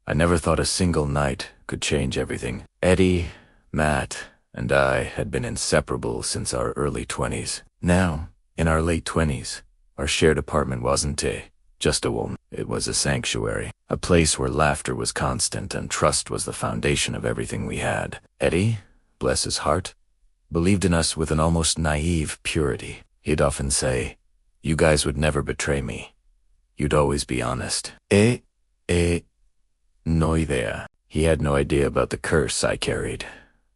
I never thought a single night could change everything. Eddie, Matt, and I had been inseparable since our early 20s. Now, in our late 20s, our shared apartment wasn't just a womb. It was a sanctuary, a place where laughter was constant and trust was the foundation of everything we had. Eddie, bless his heart, believed in us with an almost naive purity. He'd often say, "You guys would never betray me. You'd always be honest." No idea. He had no idea about the curse I carried,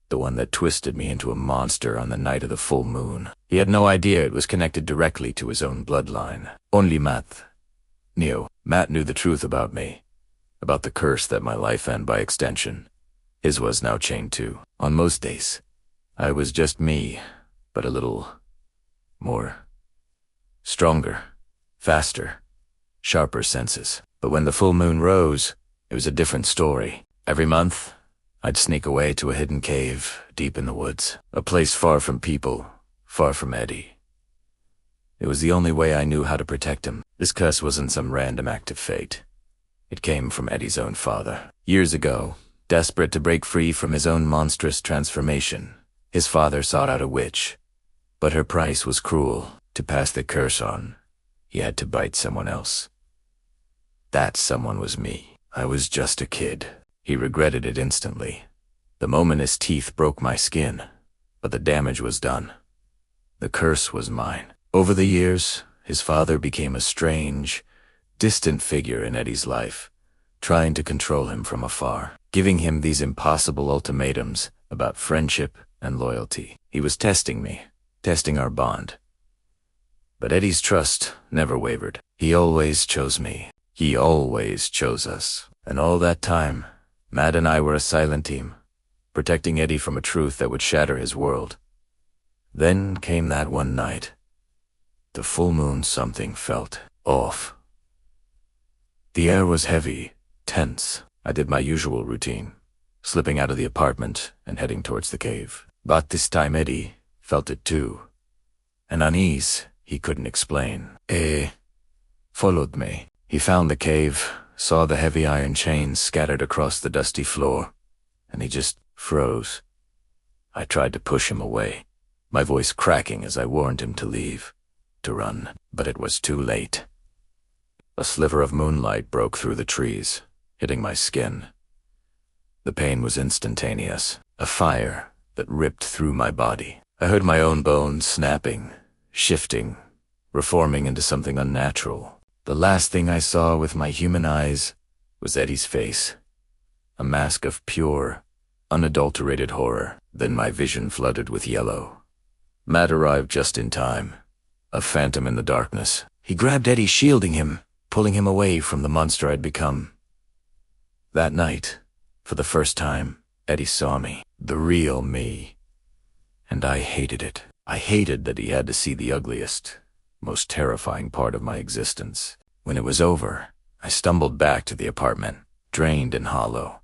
the one that twisted me into a monster on the night of the full moon. He had no idea it was connected directly to his own bloodline. Only Matt knew. Matt knew the truth about me, about the curse that my life and by extension, his was now chained to. On most days, I was just me, but a little more stronger, faster, sharper senses. But when the full moon rose, it was a different story. Every month, I'd sneak away to a hidden cave deep in the woods, a place far from people, far from Eddie. It was the only way I knew how to protect him. This curse wasn't some random act of fate. It came from Eddie's own father. Years ago, desperate to break free from his own monstrous transformation, his father sought out a witch. But her price was cruel. To pass the curse on, he had to bite someone else. That someone was me. I was just a kid. He regretted it instantly. The moment his teeth broke my skin, but the damage was done. The curse was mine. Over the years, his father became a strange, distant figure in Eddie's life, trying to control him from afar, giving him these impossible ultimatums about friendship and loyalty. He was testing me, testing our bond. But Eddie's trust never wavered. He always chose me. He always chose us. And all that time, Matt and I were a silent team, protecting Eddie from a truth that would shatter his world. Then came that one night. The full moon, something felt off. The air was heavy, tense. I did my usual routine, slipping out of the apartment and heading towards the cave. But this time Eddie felt it too. An unease he couldn't explain. Followed me. He found the cave, saw the heavy iron chains scattered across the dusty floor, and he just froze. I tried to push him away, my voice cracking as I warned him to leave, to run, but it was too late. A sliver of moonlight broke through the trees, hitting my skin. The pain was instantaneous, a fire that ripped through my body. I heard my own bones snapping, shifting, reforming into something unnatural. The last thing I saw with my human eyes was Eddie's face, a mask of pure, unadulterated horror. Then my vision flooded with yellow. Matt arrived just in time, a phantom in the darkness. He grabbed Eddie, shielding him, pulling him away from the monster I'd become. That night, for the first time, Eddie saw me, the real me, and I hated it. I hated that he had to see the ugliest, most terrifying part of my existence. When it was over, I stumbled back to the apartment, drained and hollow.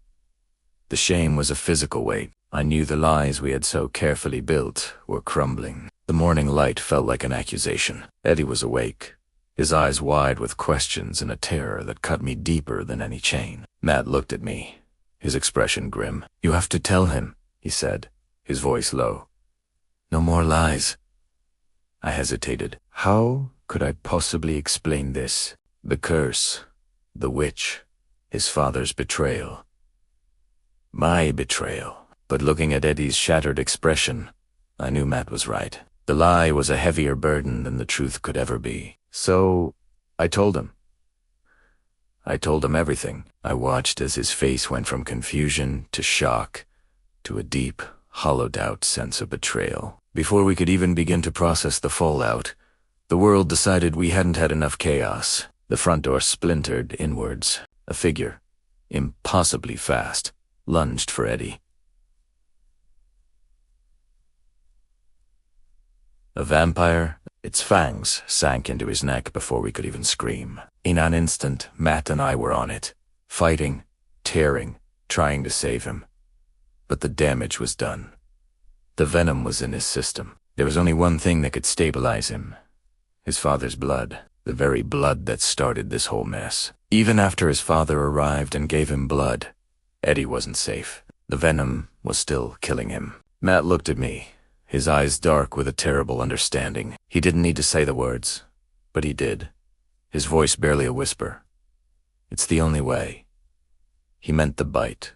The shame was a physical weight. I knew the lies we had so carefully built were crumbling. The morning light felt like an accusation. Eddie was awake, his eyes wide with questions and a terror that cut me deeper than any chain. Matt looked at me, his expression grim. "You have to tell him," he said, his voice low. "No more lies." I hesitated. How could I possibly explain this? The curse, the witch, his father's betrayal. My betrayal. But looking at Eddie's shattered expression, I knew Matt was right. The lie was a heavier burden than the truth could ever be. So I told him. I told him everything. I watched as his face went from confusion to shock to a deep, hollowed-out sense of betrayal. Before we could even begin to process the fallout, the world decided we hadn't had enough chaos. The front door splintered inwards. A figure, impossibly fast, lunged for Eddie. A vampire, its fangs sank into his neck before we could even scream. In an instant, Matt and I were on it, fighting, tearing, trying to save him. But the damage was done. The venom was in his system. There was only one thing that could stabilize him. His father's blood. The very blood that started this whole mess. Even after his father arrived and gave him blood, Eddie wasn't safe. The venom was still killing him. Matt looked at me, his eyes dark with a terrible understanding. He didn't need to say the words, but he did. His voice barely a whisper. It's the only way. He meant the bite.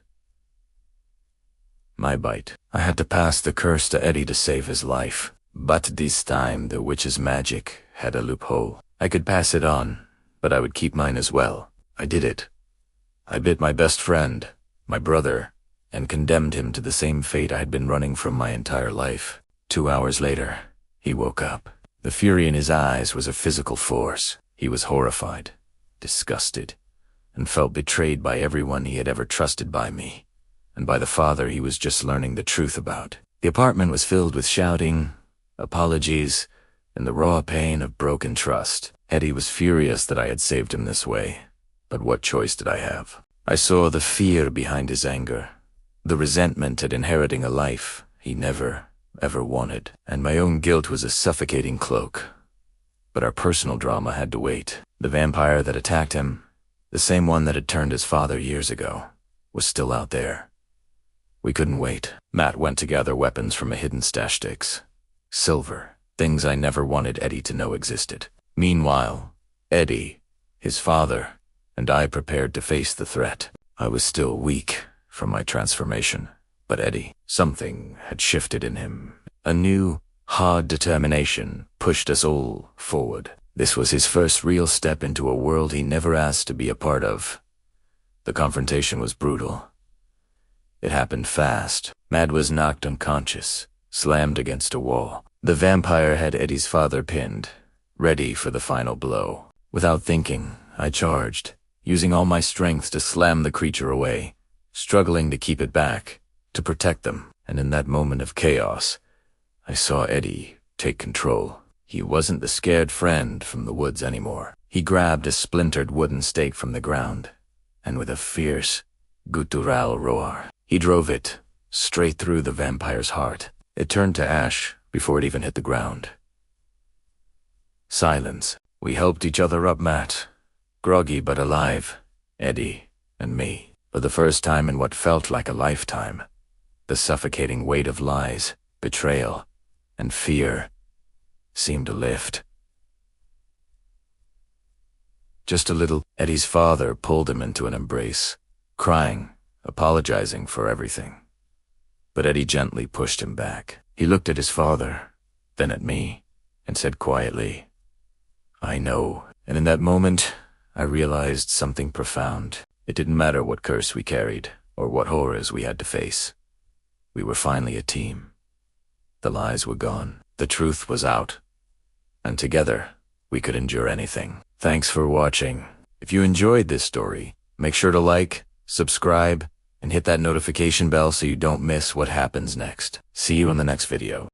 My bite. I had to pass the curse to Eddie to save his life. But this time the witch's magic had a loophole. I could pass it on, but I would keep mine as well. I did it. I bit my best friend, my brother, and condemned him to the same fate I had been running from my entire life. 2 hours later, he woke up. The fury in his eyes was a physical force. He was horrified, disgusted, and felt betrayed by everyone he had ever trusted by me, and by the father he was just learning the truth about. The apartment was filled with shouting, apologies, and the raw pain of broken trust. Eddie was furious that I had saved him this way, but what choice did I have? I saw the fear behind his anger, the resentment at inheriting a life he never, ever wanted, and my own guilt was a suffocating cloak. But our personal drama had to wait. The vampire that attacked him, the same one that had turned his father years ago, was still out there. We couldn't wait. Matt went to gather weapons from a hidden stash sticks. Silver, things I never wanted Eddie to know existed. Meanwhile, Eddie, his father, and I prepared to face the threat. I was still weak from my transformation, but Eddie, something had shifted in him. A new, hard determination pushed us all forward. This was his first real step into a world he never asked to be a part of. The confrontation was brutal. It happened fast. Matt was knocked unconscious, slammed against a wall. The vampire had Eddie's father pinned, ready for the final blow. Without thinking, I charged, using all my strength to slam the creature away, struggling to keep it back, to protect them. And in that moment of chaos, I saw Eddie take control. He wasn't the scared friend from the woods anymore. He grabbed a splintered wooden stake from the ground, and with a fierce, guttural roar, he drove it straight through the vampire's heart. It turned to ash before it even hit the ground. Silence. We helped each other up, Matt. Groggy but alive, Eddie and me. For the first time in what felt like a lifetime, the suffocating weight of lies, betrayal, and fear seemed to lift. Just a little. Eddie's father pulled him into an embrace, crying, apologizing for everything. But Eddie gently pushed him back. He looked at his father, then at me, and said quietly, "I know." And in that moment, I realized something profound. It didn't matter what curse we carried, or what horrors we had to face. We were finally a team. The lies were gone. The truth was out. And together, we could endure anything. Thanks for watching. If you enjoyed this story, make sure to like, subscribe, and hit that notification bell so you don't miss what happens next. See you in the next video.